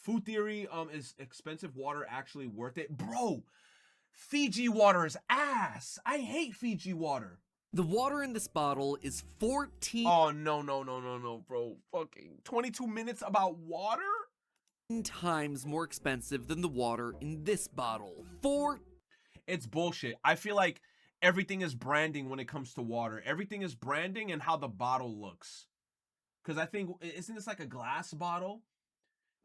Food theory, is expensive water actually worth it? Bro, Fiji water is ass. I hate Fiji water. The water in this bottle is 14 Oh, no, bro. Fucking 22 minutes about water? times more expensive than the water in this bottle. It's bullshit. I feel like everything is branding when it comes to water. Everything is branding and how the bottle looks. Because I think, isn't this like a glass bottle?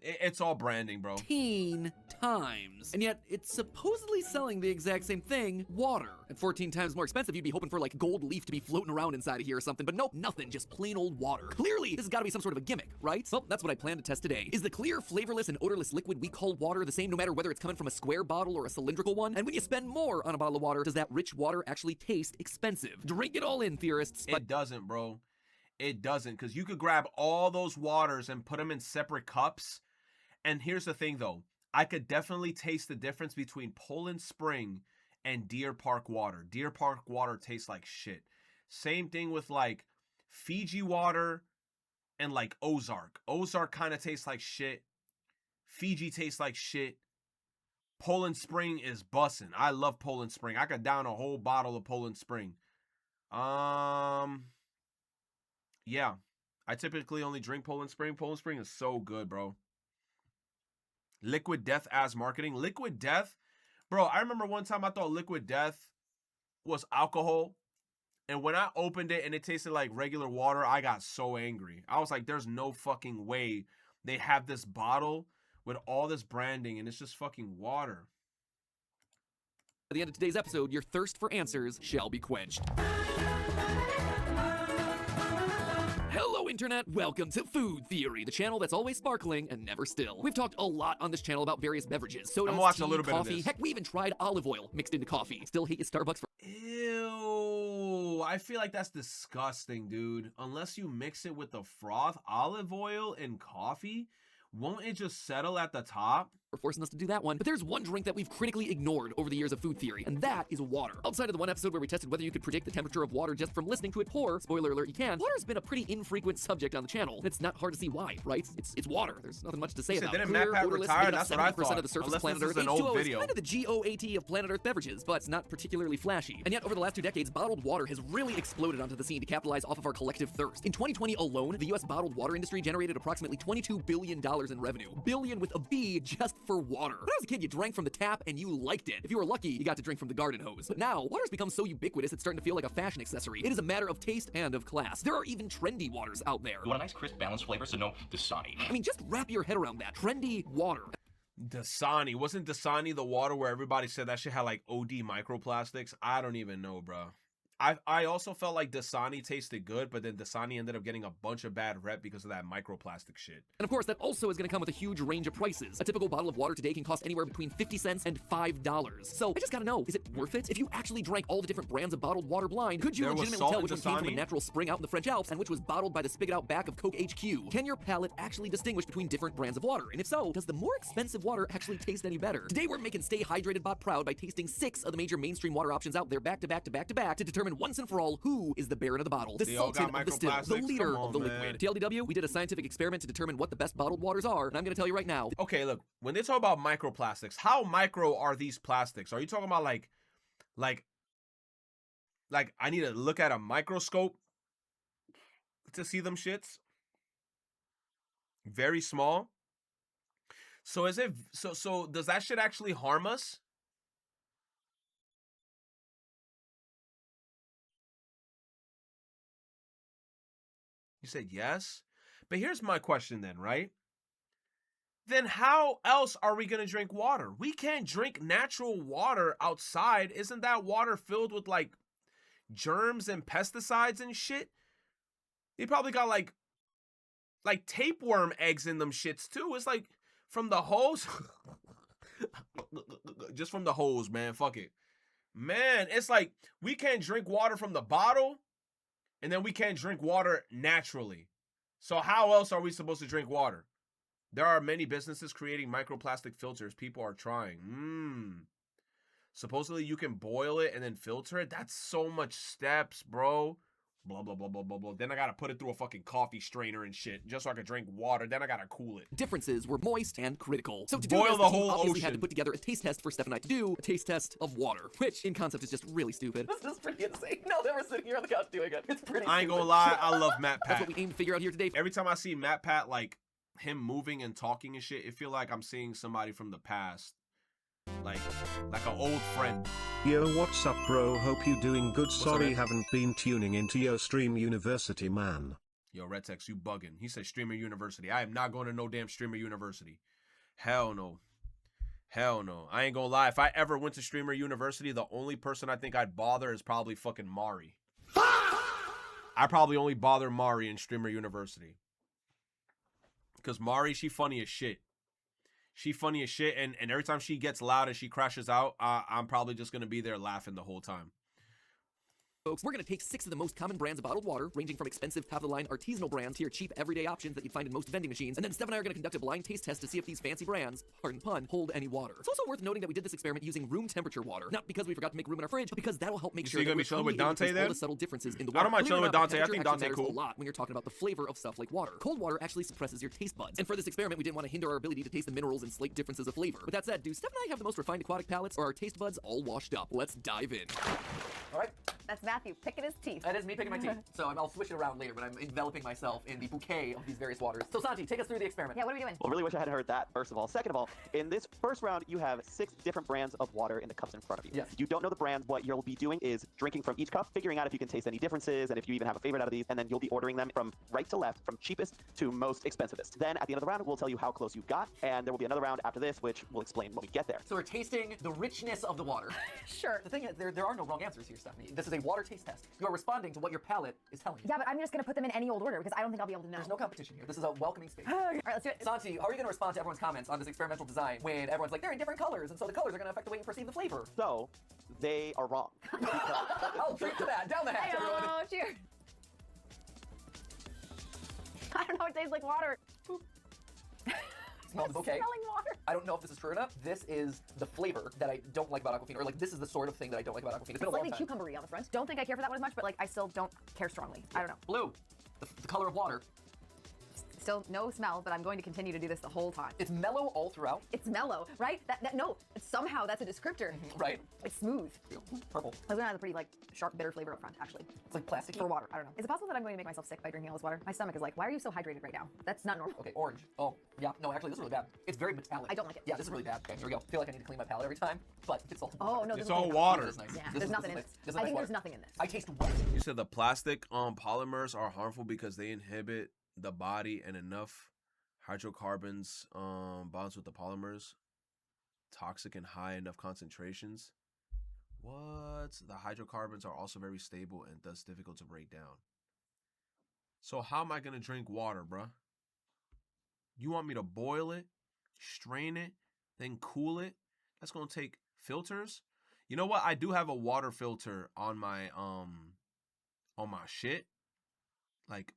It's all branding, bro. 14 times. And yet, it's supposedly selling the exact same thing, water. At 14 times more expensive, you'd be hoping for like gold leaf to be floating around inside of here or something, but nope, nothing, just plain old water. Clearly, this has gotta be some sort of a gimmick, right? Well, that's what I plan to test today. Is the clear, flavorless, and odorless liquid we call water the same no matter whether it's coming from a square bottle or a cylindrical one? And when you spend more on a bottle of water, does that rich water actually taste expensive? Drink it all in, theorists. It doesn't, bro. It doesn't, because you could grab all those waters and put them in separate cups. And here's the thing, though. I could definitely taste the difference between Poland Spring and Deer Park water. Deer Park water tastes like shit. Same thing with, like, Fiji water and, like, Ozark. Ozark kind of tastes like shit. Fiji tastes like shit. Poland Spring is bussin'. I love Poland Spring. I could down a whole bottle of Poland Spring. Yeah. I typically only drink Poland Spring. Poland Spring is so good, bro. Liquid Death as marketing. Liquid Death, bro, I remember one time I thought Liquid Death was alcohol. And when I opened it and it tasted like regular water, I got so angry. I was like, there's no fucking way they have this bottle with all this branding and it's just fucking water. At the end of today's episode, your thirst for answers shall be quenched. Hello, Internet. Welcome to Food Theory, the channel that's always sparkling and never still. We've talked a lot on this channel about various beverages, sodas, I'm watching tea, a little bit of coffee. this. Heck, we even tried olive oil mixed into coffee. Still hate you, Starbucks, for Ew. I feel like that's disgusting, dude. Unless you mix it with the froth, olive oil, and coffee, won't it just settle at the top? forcing us to do that one. But there's one drink that we've critically ignored over the years of Food Theory, and that is water. Outside of the one episode where we tested whether you could predict the temperature of water just from listening to it pour, spoiler alert, you can, water's been a pretty infrequent subject on the channel. It's not hard to see why, right? It's water. There's nothing much to say about it. Didn't Clear, Matt Pat odorless, retire? made up That's what I 70% thought. of the surface of Unless planet this Earth. is an old H2O video. is kind of the GOAT of planet Earth beverages, but it's not particularly flashy. And yet, over the last 2 decades, bottled water has really exploded onto the scene to capitalize off of our collective thirst. In 2020 alone, the US bottled water industry generated approximately $22 billion in revenue. Billion with a B just for water. When I was a kid, you drank from the tap and you liked it. If you were lucky, you got to drink from the garden hose. But now, water's become so ubiquitous it's starting to feel like a fashion accessory. It is a matter of taste and of class. There are even trendy waters out there. You want a nice, crisp, balanced flavor, so no Dasani. I mean, just wrap your head around that. Trendy water. Dasani. Wasn't Dasani the water where everybody said that shit had like OD microplastics? I don't even know, bro. I also felt like Dasani tasted good, but then Dasani ended up getting a bunch of bad rep because of that microplastic shit. And of course, that also is going to come with a huge range of prices. A typical bottle of water today can cost anywhere between 50 cents and $5. So I just gotta know, is it worth it? If you actually drank all the different brands of bottled water blind, could you There was legitimately salt tell in which one came from a Dasani. natural spring out in the French Alps and which was bottled by the spigot out back of Coke HQ? Can your palate actually distinguish between different brands of water? And if so, does the more expensive water actually taste any better? Today we're making Stay Hydrated Bot proud by tasting 6 of the major mainstream water options out there back to back to back to back to determine once and for all who is the baron of the bottle, the They all sultan got of the still, the microplastics? leader Come of the on, man. liquid. TLDW, we did a scientific experiment to determine what the best bottled waters are, and I'm gonna tell you right now, Okay, look, when they talk about microplastics, how micro are these plastics? Are you talking about like I need to look at a microscope to see them shits? Very small. So is it so does that shit actually harm us? You said yes. But here's my question then, right? Then how else are we going to drink water? We can't drink natural water outside. Isn't that water filled with like germs and pesticides and shit? They probably got like tapeworm eggs in them shits too. It's like from the hose. Just from the hose, man. Fuck it. Man, it's like we can't drink water from the bottle and then we can't drink water naturally. So how else are we supposed to drink water? There are many businesses creating microplastic filters. People are trying. Supposedly you can boil it and then filter it. That's so much steps, bro. blah blah blah blah blah blah. Then I gotta put it through a fucking coffee strainer and shit, just so I could drink water. Then I gotta cool it. Differences were moist and critical. So to do Boil this, the the team whole obviously had ocean. to put together a taste test for Steph and I to do, a taste test of water, which in concept is just really stupid. This is pretty insane. No, they were sitting here on the couch doing it. It's pretty I ain't gonna lie, I love Matt That's Pat. what we aim to figure out here today. Every time I see Matt Pat, like him moving and talking and shit, it feel like I'm seeing somebody from the past, like an old friend. Yo, what's up, bro? Hope you doing good. up, Sorry, man? haven't been tuning into your stream university, man. Yo, Retex, you bugging. He said Streamer University. I am not going to no damn Streamer University. Hell no. Hell no. I ain't gonna lie. If I ever went to Streamer University, the only person I think I'd bother is probably fucking Mari. I probably only bother Mari in Streamer University. Because Mari, she funny as shit. She funny as shit, and every time she gets loud and she crashes out, I'm probably just going to be there laughing the whole time. Folks, we're going to take 6 of the most common brands of bottled water, ranging from expensive top-of-the-line artisanal brands to your cheap everyday options that you'd find in most vending machines, and then Steph and I are going to conduct a blind taste test to see if these fancy brands, pardon pun, hold any water. It's also worth noting that we did this experiment using room temperature water, not because we forgot to make room in our fridge, but because that'll help make You sure think that you're gonna we're be chilling with truly able to Dante taste all then? the subtle differences in the I water. don't mind Believe it or chilling with not, Dante. I temperature think actually Dante matters cool. a lot when you're talking about the flavor of stuff like water. Cold water actually suppresses your taste buds, and for this experiment, we didn't want to hinder our ability to taste the minerals and slight differences of flavor. With that said, do Steph and I have the most refined aquatic palates, or are our taste buds all washed up? Let's dive in. All right. That's Matthew picking his teeth. That is me picking my teeth. So I'll switch it around later, but I'm enveloping myself in the bouquet of these various waters. So Santi, take us through the experiment. Yeah, what are we doing? Well, really wish I hadn't heard that, first of all. Second of all, in this first round, you have 6 different brands of water in the cups in front of you. Yes. You don't know the brands. What you'll be doing is drinking from each cup, figuring out if you can taste any differences, and if you even have a favorite out of these, and then you'll be ordering them from right to left, from cheapest to most expensivest. Then, at the end of the round, we'll tell you how close you got, and there will be another round after this, which will explain when we get there. So we're tasting the richness of the water. Sure. The thing is, there are no wrong answers here, Stephanie. This is a water taste test. You are responding to what your palate is telling you. Yeah, but I'm just gonna put them in any old order because I don't think I'll be able to know. There's no competition here. This is a welcoming space. All right, let's do it. Santi, how are you going to respond to everyone's comments on this experimental design when everyone's like, they're in different colors, and so the colors are going to affect the way you perceive the flavor? So, they are wrong. I'll drink to that. Down the hatch, everyone. Oh, cheers. I don't know. It tastes like water. Smell the bouquet. Smelling water. I don't know if this is true or not. This is the flavor that I don't like about Aquafina, or like this is the sort of thing that I don't like about Aquafina. It's been a long Slightly time. cucumbery on the front. Don't think I care for that one as much, but like I still don't care strongly. I don't know. Blue, the color of water. Still no smell, but I'm going to continue to do this the whole time. It's mellow all throughout, It's mellow, right? No, somehow that's a descriptor. right? It's smooth. Purple. I was gonna have a pretty like sharp, bitter flavor up front, actually. It's like plastic. For water, I don't know. Is it possible that I'm going to make myself sick by drinking all this water? My stomach is like, why are you so hydrated right now? That's not normal. Okay, orange. Oh, yeah. No, actually, this is really bad. It's very metallic. I don't like it. Yeah, this is really bad. Okay, here we go. I feel like I need to clean my palate every time, but it's all. Oh no, this It's is all okay. water. This is nice. Yeah, This there's is nothing in nice. this. This is I nice think there's water. nothing in this. I taste wet. You said the plastic polymers are harmful because they inhibit the body and enough hydrocarbons bonds with the polymers toxic in high enough concentrations. What? The hydrocarbons are also very stable and thus difficult to break down. So how am I gonna drink water, bruh? You want me to boil it, strain it, then cool it? That's gonna take filters. You know what? I do have a water filter on my shit. Like,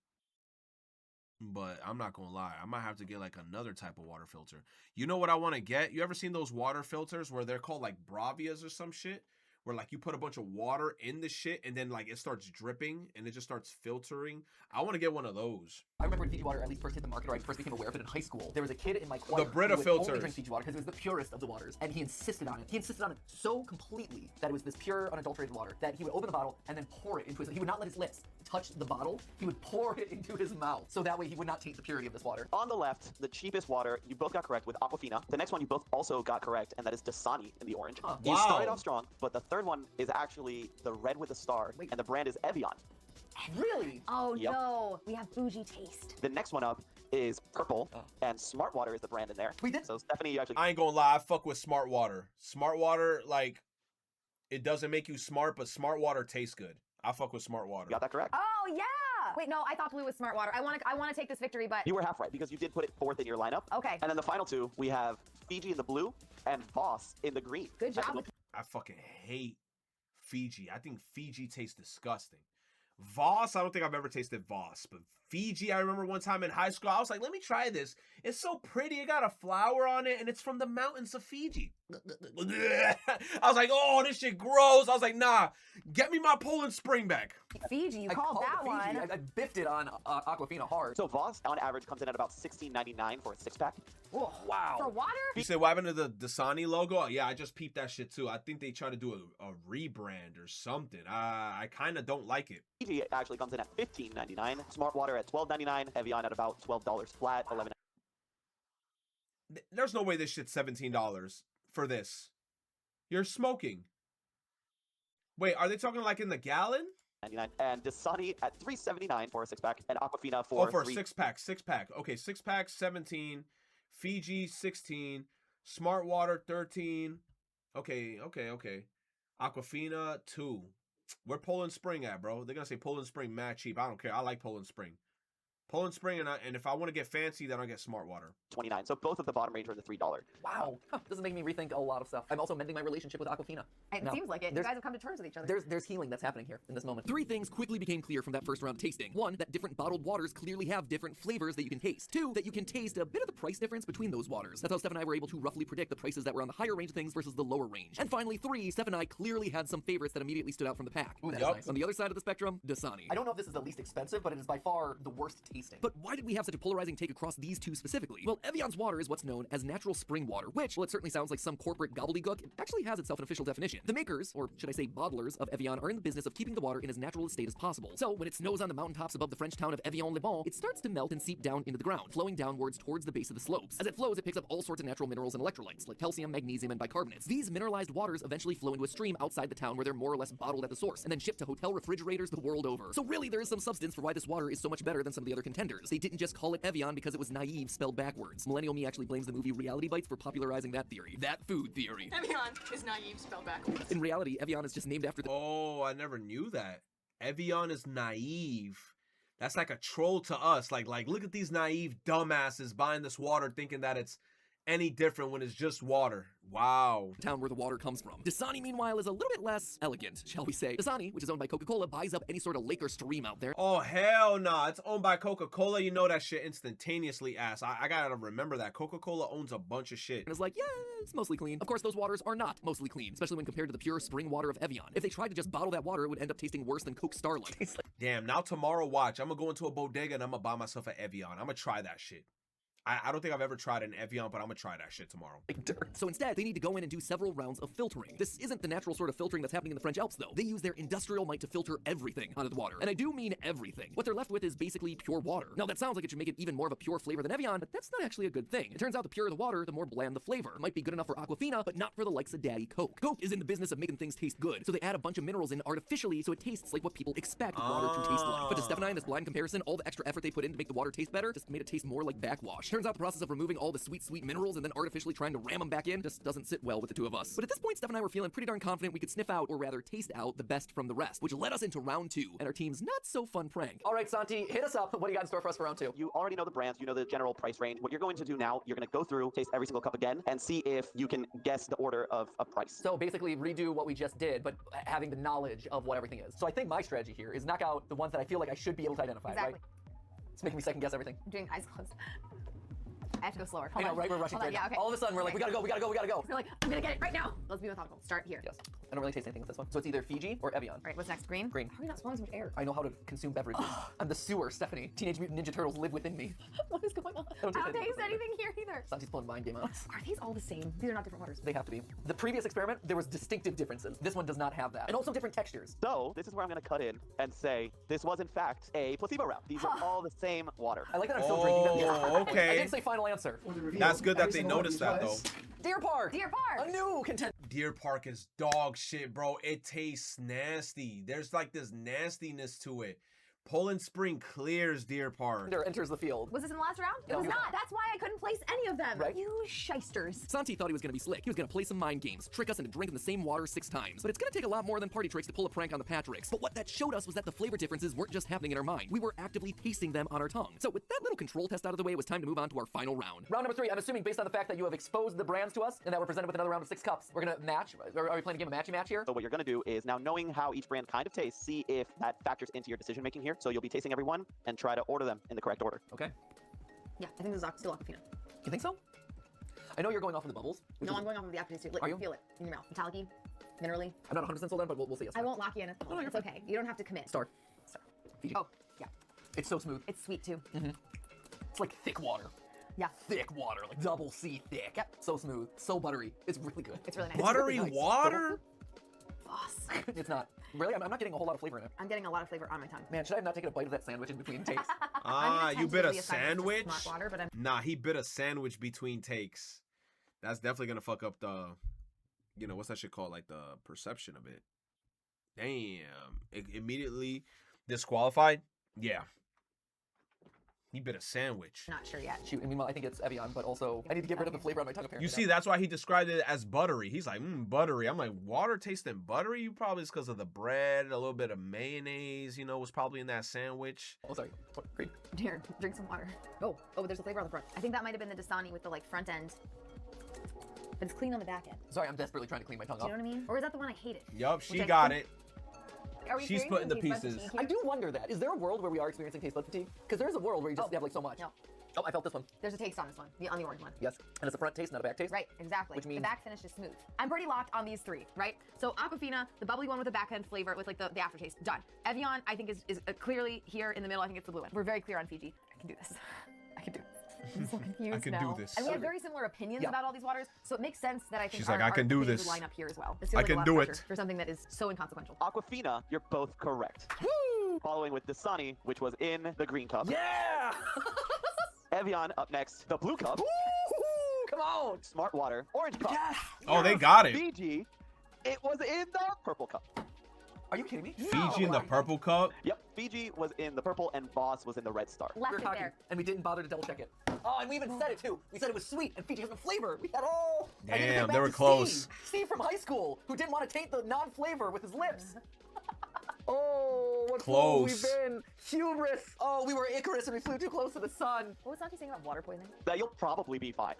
but I'm not gonna lie, I might have to get like another type of water filter. You know what I want to get? You ever seen those water filters where they're called like Bravias or some shit? Where like you put a bunch of water in the shit and then like it starts dripping and it just starts filtering. I want to get one of those. I remember when Fiji water at least first hit the market, or I first became aware of it in high school. There was a kid in my choir Brita who would filters. only drink Fiji water because it was the purest of the waters, and he insisted on it. He insisted on it so completely that it was this pure, unadulterated water that he would open the bottle and then pour it into his. He would not let his lips touch the bottle. He would pour it into his mouth, so that way he would not taste the purity of this water. On the left, the cheapest water, you both got correct with Aquafina. The next one you both also got correct, and that is Dasani in the orange. Huh. You Wow. started off strong, but the third one is actually the red with a star, Wait. and the brand is Evian. Really? Oh Yep. no, we have bougie taste. The next one up is purple, and Smart Water is the brand in there. We did. So Stephanie, you actually I ain't gonna lie, I fuck with Smart Water. Smart Water, like, it doesn't make you smart, but Smart Water tastes good. I fuck with Smart Water. got that correct. Oh yeah. Wait, no, I thought blue was smart water. I want to take this victory, but You were half right because you did put it fourth in your lineup. okay. And then the final two, we have Fiji in the blue and Voss in the green. Good job with I fucking hate Fiji. I think Fiji tastes disgusting. Voss, I don't think I've ever tasted Voss, but Fiji. I remember one time in high school, I was like, let me try this. It's so pretty. It got a flower on it, and it's from the mountains of Fiji. I was like, oh, this shit gross. I was like, nah, get me my Poland Spring back. Fiji, you I called called that it Fiji. one. I biffed it on Aquafina hard. So Voss, on average, comes in at about $16.99 for a 6-pack. Whoa. Wow. For water? You say what happened to the Dasani logo? Yeah, I just peeped that shit too. I think they try to do a rebrand or something. I kind of don't like it. Fiji actually comes in at $15.99. Smart Water at $12.99. Evian at about $12 flat. $11. There's no way this shit's $17 for this. You're smoking. Wait, are they talking like in the gallon? $99. And Dasani at $3.79 for a 6-pack. And Aquafina for Oh, for a $3. 6-pack. 6-pack. Okay, 6-pack, 17. Fiji, 16. Smart Water, 13. Okay. Aquafina, 2. Where Poland Spring at, bro? They're going to say Poland Spring mad cheap. I don't care. I like Poland Spring. Poland Spring, and if I want to get fancy, then I'll get Smart Water. $29. So both of the bottom range are in the $3. Wow. This is making me rethink a lot of stuff. I'm also mending my relationship with Aquafina. It No, seems like it. You there's- guys have come to terms with each other. There's healing that's happening here in this moment. 3 things quickly became clear from that first round of tasting. 1, that different bottled waters clearly have different flavors that you can taste. 2, that you can taste a bit of the price difference between those waters. That's how Steph and I were able to roughly predict the prices that were on the higher range of things versus the lower range. And finally, 3, Steph and I clearly had some favorites that immediately stood out from the pack. Ooh, that's Yup. nice. On the other side of the spectrum, Dasani. I don't know if this is the least expensive, but it is by far the worst tasting. But why did we have such a polarizing take across these two specifically? Well, Evian's water is what's known as natural spring water, which, well, it certainly sounds like some corporate gobbledygook, it actually has itself an official definition. The makers, or should I say bottlers, of Evian are in the business of keeping the water in as natural a state as possible. So, when it snows on the mountaintops above the French town of Evian-les-Bains, it starts to melt and seep down into the ground, flowing downwards towards the base of the slopes. As it flows, it picks up all sorts of natural minerals and electrolytes, like calcium, magnesium, and bicarbonates. These mineralized waters eventually flow into a stream outside the town where they're more or less bottled at the source, and then shipped to hotel refrigerators the world over. So really, there is some substance for why this water is so much better than some of the other contenders. They didn't just call it Evian because it was naive spelled backwards. Millennial me actually blames the movie Reality Bites for popularizing that theory. That food theory. Evian is naive spelled backwards. In reality, Evian is just named after the Oh, I never knew that. Evian is naive. That's like a troll to us. Like, look at these naive dumbasses buying this water thinking that it's any different when it's just water. Wow. town where the water comes from. Dasani, meanwhile, is a little bit less elegant, shall we say. Dasani, which is owned by Coca-Cola, buys up any sort of lake or stream out there. Oh, hell nah. It's owned by Coca-Cola. You know that shit instantaneously, ass. I gotta remember that. Coca-Cola owns a bunch of shit. And is like, yeah, it's mostly clean. Of course, those waters are not mostly clean, especially when compared to the pure spring water of Evian. If they tried to just bottle that water, it would end up tasting worse than Coke Starlight. Damn, now tomorrow, watch. I'm gonna go into a bodega and I'm gonna buy myself an Evian. I'm gonna try that shit. I don't think I've ever tried an Evian, but I'm gonna try that shit tomorrow. Like dirt. So instead, they need to go in and do several rounds of filtering. This isn't the natural sort of filtering that's happening in the French Alps, though. They use their industrial might to filter everything out of the water. And I do mean everything. What they're left with is basically pure water. Now, that sounds like it should make it even more of a pure flavor than Evian, but that's not actually a good thing. It turns out the purer the water, the more bland the flavor. It might be good enough for Aquafina, but not for the likes of Daddy Coke. Coke is in the business of making things taste good, so they add a bunch of minerals in artificially so it tastes like what people expect water to taste like. But to Steph and I, in this blind comparison, all the extra effort they put in to make the water taste better just made it taste more like backwash. Turns out the process of removing all the sweet minerals and then artificially trying to ram them back in just doesn't sit well with the two of us. But at this point, Steph and I were feeling pretty darn confident we could sniff out, or rather taste out, the best from the rest, which led us into round 2 and our team's not so fun prank. All right, Santi, hit us up. What do you got in store for us for round 2? You already know the brands, you know the general price range. What you're going to do now, you're going to go through, taste every single cup again, and see if you can guess the order of price. So basically redo what we just did, but having the knowledge of what everything is. So I think my strategy here is knock out the ones that I feel like I should be able to identify, Exactly. right? It's making me second guess everything. I'm doing eyes closed. I have to go slower. I know, right? We're rushing Hold on, through it. yeah, okay. All of a sudden, we're like, we gotta go. We're like, I'm gonna get it right now. Let's be methodical. Start here. Yes. I don't really taste anything with this one. So it's either Fiji or Evian. All right, what's next? Green? Green. How are we not swallowing so much air? I know how to consume beverages. I'm the sewer, Stephanie. Teenage Mutant Ninja Turtles live within me. What is going on? I don't taste I don't taste anything. anything here either. Santi's pulling mind game on us. Are these all the same? These are not different waters. They have to be. The previous experiment, there was distinctive differences. This one does not have that. And also different textures. So this is where I'm going to cut in and say this was in fact a placebo round. These are all the same water. I like that I'm still drinking them. Oh, I okay. didn't say final answer. That's good that they noticed that, though. Deer Park. Deer Park. A new contender. Deer Park is dog shit, bro. It tastes nasty. There's like this nastiness to it. Poland Spring clears Deer Park. Enters the field. Was this in the last round? It No. was not. That's why I couldn't place any of them. Right. You shysters. Santi thought he was gonna be slick. He was gonna play some mind games, trick us into drinking the same water 6 times. But it's gonna take a lot more than party tricks to pull a prank on the Patricks. But what that showed us was that the flavor differences weren't just happening in our mind. We were actively tasting them on our tongue. So with that little control test out of the way, it was time to move on to our final round. Round number 3, I'm assuming based on the fact that you have exposed the brands to us and that we're presented with another round of 6 cups, we're gonna match. Are we playing a game of matchy match here? So what you're going to do is now knowing how each brand kind of tastes, see if that factors into your decision making here. here. So you'll be tasting every one and try to order them in the correct order. Okay. Yeah, I think this is still Aquafina. You think so? I know you're going off of the bubbles. No, I'm going off of the aftertaste too. Like, Are you you? feel it in your mouth. Metallic-y, minerally. I'm not 100% sold on, but we'll see. I won't lock you in at the moment. you're It's okay. You don't have to commit. Star. Fiji. Oh, yeah. It's so smooth. It's sweet too. It's like thick water. Yeah. Thick water, like double C thick. Yep. So smooth, so buttery. It's really good. It's really nice. Buttery nice. water? Boss. It's not. Really? I'm not getting a whole lot of flavor in it. I'm getting a lot of flavor on my tongue. Man, should I have not taken a bite of that sandwich in between takes? Ah, you bit a Tentatively assigned this to sandwich? Smart water, but I'm Nah, he bit a sandwich between takes. That's definitely gonna fuck up the, you know, what's that shit called? Like the perception of it. Damn. Immediately disqualified? Yeah. He bit a sandwich. not sure yet. Shoot, and meanwhile, I think it's Evian, but also I need to get rid of the flavor on my tongue apparently. You see, that's why he described it as buttery. He's like, buttery. I'm like, water tasting buttery? You probably it's because of the bread, a little bit of mayonnaise, you know, was probably in that sandwich. Oh, sorry. What? Great. Here, drink some water. Oh, there's a flavor on the front. I think that might have been the Dasani with the like front end. But it's clean on the back end. Sorry, I'm desperately trying to clean my tongue Do you off. know what I mean? Or is that the one I hated? Yup, she Which I got think- it. Are we She's experiencing putting the taste bud pieces. fatigue I here? do wonder that. Is there a world where we are experiencing taste bud fatigue? Because there is a world where you just have like so much. No. Oh, I felt this one. There's a taste on this one, on the orange one. Yes. And it's a front taste, not a back taste. Right, exactly. Which means- the back finish is smooth. I'm pretty locked on these three, right? So Aquafina, the bubbly one with the back end flavor with like the aftertaste, done. Evian, I think is clearly here in the middle. I think it's the blue one. We're very clear on Fiji. I can do this. I can do this. I'm so confused I can now. do this. And we have very similar opinions Yeah. about all these waters, so it makes sense that I think She's like, I can do opinions this. would line up here as well. This I feels like a can lot of do pressure it. for something that is so inconsequential. Aquafina, you're both correct. Woo! Following with Dasani, which was in the green cup. Yeah! Evian up next, the blue cup. Woo! Come on! Smart Water, orange cup. Yes! Oh, they got it. Fiji, it was in the purple cup. Are you kidding me? Fiji in the purple cup? Yep, Fiji was in the purple and Voss was in the red star. We Left were it cocky, there. and we didn't bother to double check it. Oh, and we even said it too. We said it was sweet, and Fiji has no flavor. We had all. I need to get Damn, back they were to close. Steve. Steve from high school, who didn't want to taint the non-flavor with his lips. Oh, what fool we've Close. been. Hubris. Oh, we were Icarus and we flew too close to the sun. What was Saki saying about water poisoning? That you'll probably be fine.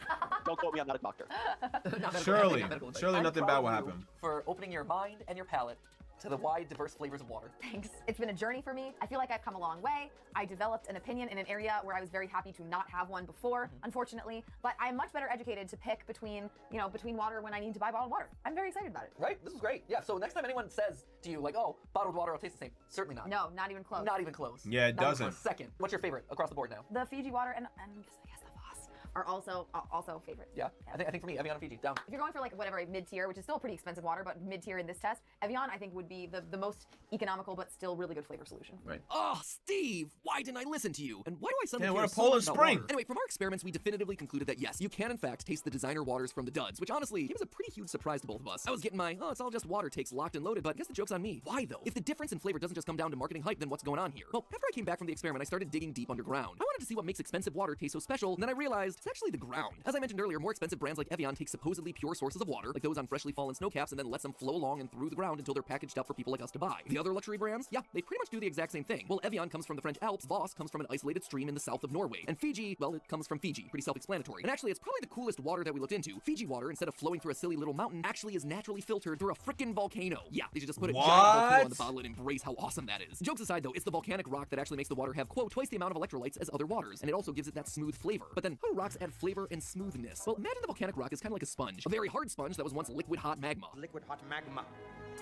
Don't quote me, I'm not a doctor. Not medical- Surely. not medical advice. Surely I'm nothing proud bad of will you happen. For opening your mind and your palate to the wide, diverse flavors of water. Thanks. It's been a journey for me. I feel like I've come a long way. I developed an opinion in an area where I was very happy to not have one before, unfortunately. But I'm much better educated to pick between water when I need to buy bottled water. I'm very excited about it. Right? This is great. Yeah, so next time anyone says to you, like, oh, bottled water will taste the same, certainly not. No, not even close. Not even close. Yeah, it Not even doesn't. for a second. What's your favorite across the board now? The Fiji water and I guess the Voss are also favorite. Yeah, I think for me, Evian and Fiji, down. If you're going for like whatever a mid-tier, which is still pretty expensive water, but mid-tier in this test, Evian I think would be the most economical but still really good flavor solution. Right. Oh, Steve, why didn't I listen to you? And why do I suddenly Damn, care we're a so Poland much about Spring. water? Anyway, from our experiments, we definitively concluded that yes, you can in fact taste the designer waters from the duds, which honestly, it was a pretty huge surprise to both of us. I was getting my, it's all just water takes locked and loaded, but I guess the joke's on me. Why though? If the difference in flavor doesn't just come down to marketing hype, then what's going on here? Well, after I came back from the experiment, I started digging deep underground. I wanted to see what makes expensive water taste so special, and then I realized it's actually the ground. As I mentioned earlier, more expensive brands like Evian take supposedly pure sources of water, like those on freshly fallen snowcaps, and then lets them flow along and through the ground until they're packaged up for people like us to buy. The other luxury brands, yeah, they pretty much do the exact same thing. Well, Evian comes from the French Alps, Voss comes from an isolated stream in the south of Norway, and Fiji, well, it comes from Fiji. Pretty self-explanatory. And actually, it's probably the coolest water that we looked into. Fiji water, instead of flowing through a silly little mountain, actually is naturally filtered through a frickin' volcano. Yeah, they should just put a giant volcano on the bottle and embrace how awesome that is. Jokes aside though, it's the volcanic rock that actually makes the water have, quote, twice the amount of electrolytes as other waters, and it also gives it that smooth flavor. But then, how do rocks add flavor and smoothness? Well, imagine the volcanic rock is kind of like a sponge. A very hard sponge that was once liquid hot magma. Liquid hot magma.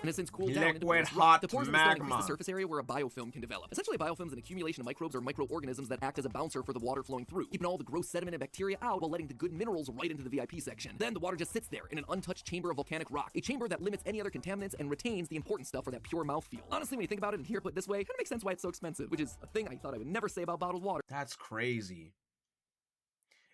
And has since cooled down into Liquid porous rock. hot The pores in the stone increase magma. the surface area where a biofilm can develop. Essentially, a biofilm is an accumulation of microbes or microorganisms that act as a bouncer for the water flowing through, keeping all the gross sediment and bacteria out while letting the good minerals right into the VIP section. Then the water just sits there in an untouched chamber of volcanic rock, a chamber that limits any other contaminants and retains the important stuff for that pure mouthfeel. Honestly, when you think about it and hear it put this way, it kind of makes sense why it's so expensive, which is a thing I thought I would never say about bottled water. That's crazy.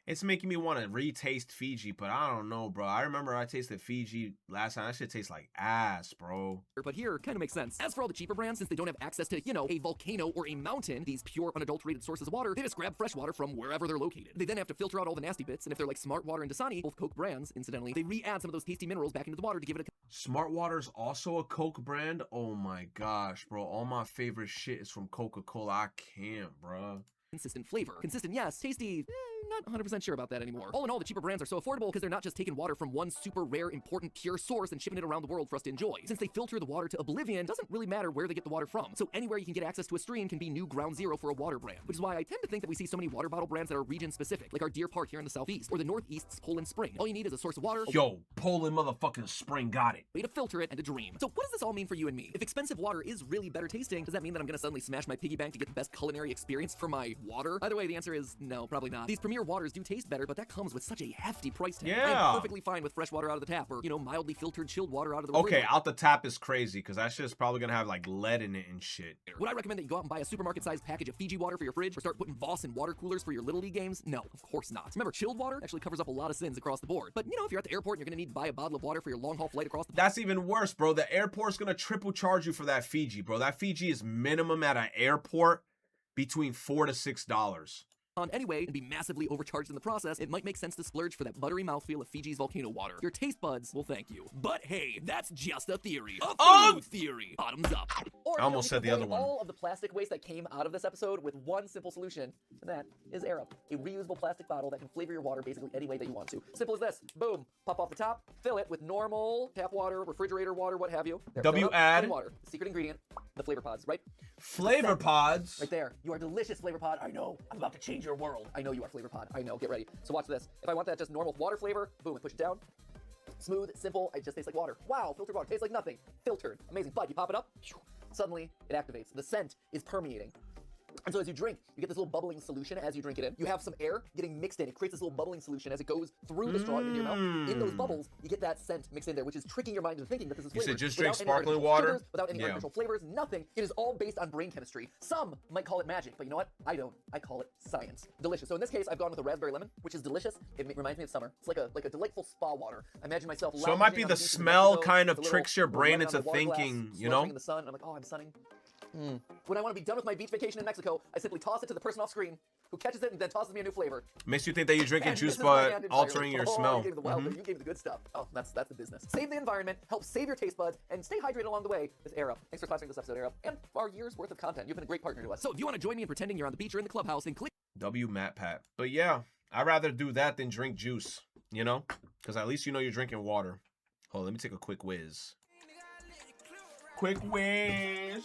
It's making me want to retaste Fiji, but I don't know, bro. I remember I tasted Fiji last time. That shit tastes like ass, bro. But here, kind of makes sense. As for all the cheaper brands, since they don't have access to, a volcano or a mountain, these pure, unadulterated sources of water, they just grab fresh water from wherever they're located. They then have to filter out all the nasty bits, and if they're like Smart Water and Dasani, both Coke brands, incidentally, they re-add some of those tasty minerals back into the water to give it a Smart Water's also a Coke brand? Oh my gosh, bro. All my favorite shit is from Coca-Cola. I can't, bro. consistent flavor. Consistent, yes. Tasty, not 100% sure about that anymore. All in all, the cheaper brands are so affordable because they're not just taking water from one super rare, important, pure source and shipping it around the world for us to enjoy. Since they filter the water to oblivion, it doesn't really matter where they get the water from. So anywhere you can get access to a stream can be new ground zero for a water brand, which is why I tend to think that we see so many water bottle brands that are region specific, like our Deer Park here in the Southeast, or the Northeast's Poland Spring. All you need is a source of water, Yo, Poland motherfucking Spring got it. way to filter it, and a dream. So what does this all mean for you and me? If expensive water is really better tasting, does that mean that I'm gonna suddenly smash my piggy bank to get the best culinary experience for my water? Either way, the answer is no, probably not. These premier waters do taste better, but that comes with such a hefty price tag. Yeah. I'm perfectly fine with fresh water out of the tap, or, you know, mildly filtered chilled water out of the Okay, refrigerator. out the tap is crazy because that shit's probably gonna have like lead in it and shit. Would I recommend that you go out and buy a supermarket-sized package of Fiji water for your fridge, or start putting Voss in water coolers for your Little League games? No, of course not. Remember, chilled water actually covers up a lot of sins across the board. But, you know, if you're at the airport and you're gonna need to buy a bottle of water for your long-haul flight across the That's even worse, bro. The airport's gonna triple charge you for that Fiji, bro. That Fiji is minimum at an airport between $4 to $6. on anyway and be massively overcharged in the process, it might make sense to splurge for that buttery mouthfeel of Fiji's volcano water. Your taste buds will thank you. But hey, that's just a theory. A food theory. Bottoms up. Or, I almost you know, said the other one. all of the plastic waste that came out of this episode with one simple solution, and that is Air Up, a reusable plastic bottle that can flavor your water basically any way that you want to. Simple as this. Boom. Pop off the top, fill it with normal tap water, refrigerator water, what have you. There, fill it up, WAD. plain water. The secret ingredient, the flavor pods, right? Flavor Scent. pods. Right there. You are delicious, Flavor Pod. I know. I'm about to change your world. I know you are, Flavor Pod. I know. Get ready. So watch this. If I want that just normal water flavor, boom, I push it down. Smooth, simple, it just tastes like water. Wow, filtered water tastes like nothing. Filtered. Amazing. But you pop it up, suddenly it activates. The scent is permeating. And so as you drink, you get this little bubbling solution as you drink it in. You have some air getting mixed in. It creates this little bubbling solution as it goes through the straw into your mouth. In those bubbles, you get that scent mixed in there, which is tricking your mind into thinking that this is You flavored. said just without drink any sparkling artificial water? sugars, without any Yeah. artificial flavors, nothing. It is all based on brain chemistry. Some might call it magic, but you know what? I don't. I call it science. Delicious. So in this case, I've gone with a raspberry lemon, which is delicious. It reminds me of summer. It's like a delightful spa water. I imagine myself. So it might be lounging on the beach in smell Mexico kind of with a tricks little your brain lemon on into the water glass, thinking, you sweltering know? in the sun. I'm like, oh, I'm sunning. When I want to be done with my beach vacation in Mexico, I simply toss it to the person off screen, who catches it and then tosses me a new flavor. Makes you think that you're drinking And juice, this is my but hand entirely. altering your Oh, smell. You gave me the wild, Mhm. you gave me the good stuff. Oh, that's the business. Save the environment, help save your taste buds, and stay hydrated along the way with Air Up. Thanks for sponsoring this episode, Air Up, and our year's worth of content. You've been a great partner to us. So if you want to join me in pretending you're on the beach or in the clubhouse, then click W Matt Pat. But yeah, I'd rather do that than drink juice, you know? Because at least you know you're drinking water. Hold on, let me take a quick whiz. Quick whiz.